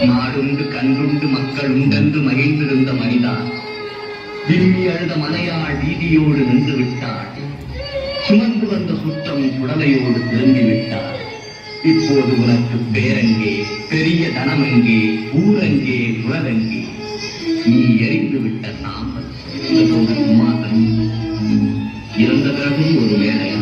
நாடுண்டு கன்றுண்டு மக்கள் உண்டென்று மகிழ்ந்திருந்த மனிதா விம்மி அழுத மலையாள் வீதியோடு நின்று விட்டாள். சுமந்து வந்த சுற்றம் குடலையோடு திரும்பிவிட்டார். இப்போது உனக்கு பேரங்கே, பெரிய தனமெங்கே, ஊரங்கே, உறவெங்கே? நீ எரிந்து விட்ட சாம்பல் மாதம் இறந்த பிறகும் ஒரு வேலையா?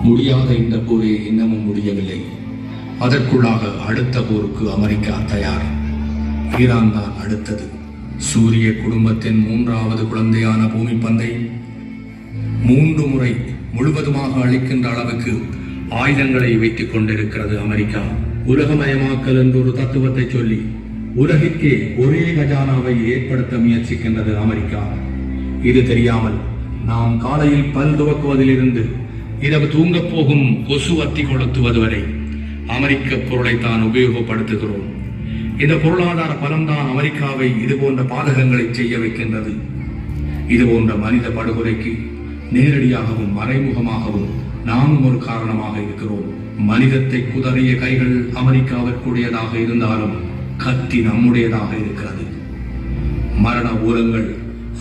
முடியாத இந்த போரே இன்னமும் முடியவில்லை. அதற்குள்ளாக அடுத்த போருக்கு அமெரிக்கா தயார். ஈரான் தான் அடுத்தது. சூரிய குடும்பத்தின் 3வது குழந்தையான பூமி பந்தை 3 முறை முழுவதுமாக அளிக்கின்ற அளவுக்கு ஆயுதங்களை வைத்துக் கொண்டிருக்கிறது அமெரிக்கா. உலகமயமாக்கல் என்ற ஒரு தத்துவத்தை சொல்லி உலகிற்கே ஒரே கஜானாவை ஏற்படுத்த முயற்சிக்கின்றது அமெரிக்கா. இது தெரியாமல் நாம் காலையில் பல் துவக்குவதிலிருந்து இரவு தூங்கப் போகும் கொசு அத்தி கொளுத்துவது வரை அமெரிக்க பொருளைத்தான் உபயோகப்படுத்துகிறோம். இந்த பொருளாதார பலம்தான் அமெரிக்காவை இதுபோன்ற பாதகங்களை செய்ய வைக்கின்றது. இதுபோன்ற மனித படுகொலைக்கு நேரடியாகவும் மறைமுகமாகவும் நாமும் ஒரு காரணமாக இருக்கிறோம். மனிதத்தை குதறிய கைகள் அமெரிக்காவிற்குரியதாக இருந்தாலும் கத்தி நம்முடையதாக இருக்கிறது. மரண ஊரங்கள்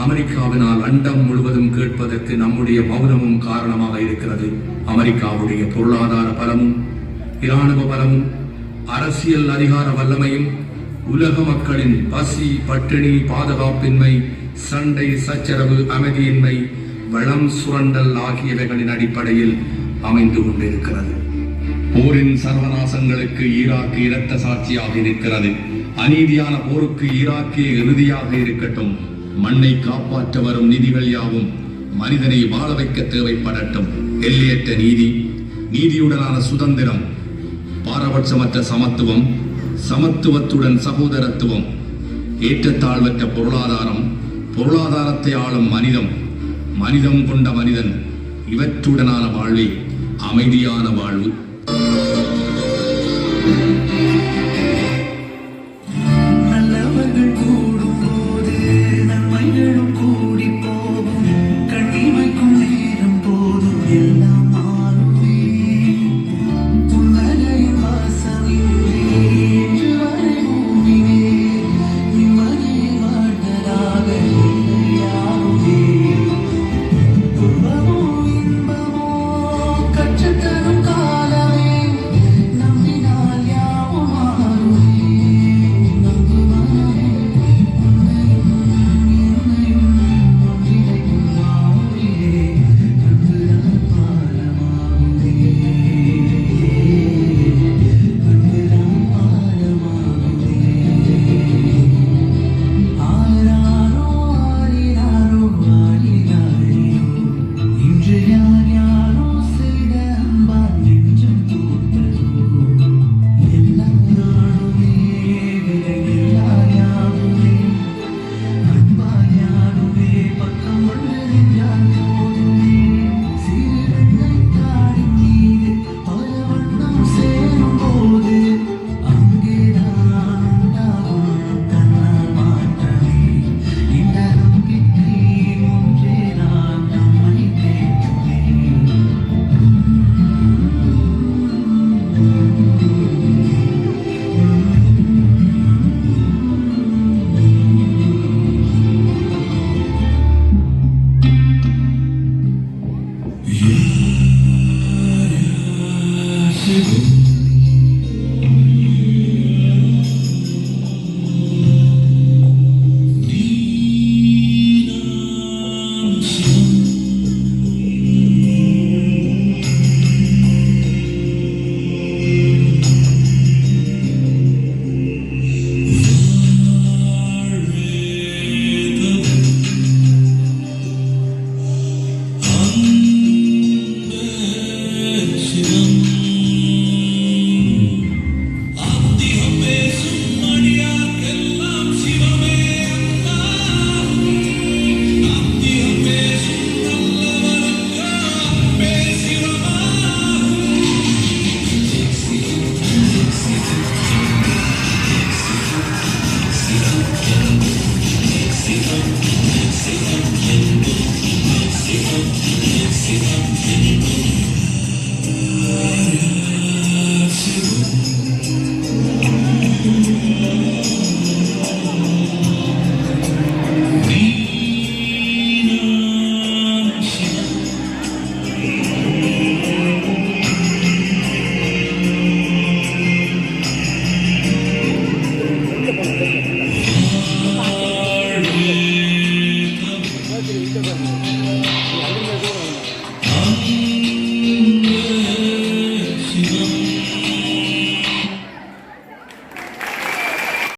அமெரிக்காவினால் அண்டம் முழுவதும் கேட்பதற்கு நம்முடைய மௌனமும் காரணமாக இருக்கிறது. அமெரிக்காவுடைய பொருளாதார பலமும் இராணுவ பலமும் அரசியல் அதிகார வல்லமையும் உலக மக்களின் பசி, பட்டினி, பாதுகாப்பின்மை, சண்டை, சச்சரவு, அமைதியின்மை, வளம் சுரண்டல் ஆகியவைகளின் அடிப்படையில் அமைந்து கொண்டிருக்கிறது. போரின் சர்வநாசங்களுக்கு ஈராக்கு இரத்த சாட்சியாக நிற்கிறது. அநீதியான போருக்கு ஈராக்கே இறுதியாக இருக்கட்டும். மண்ணை காப்பாற்ற வரும் நிதிகள் யாவும் மனிதனை வாழ வைக்க தேவைப்படட்டும். எல்லையற்ற நீதி, நீதியுடனான சுதந்திரம், பாரபட்சமற்ற சமத்துவம், சமத்துவத்துடன் சகோதரத்துவம், ஏற்றத்தாழ்வற்ற பொருளாதாரம், பொருளாதாரத்தை ஆளும் மனிதம், மனிதம் கொண்ட மனிதன், இவற்றுடனான வாழ்வே அமைதியான வாழ்வு.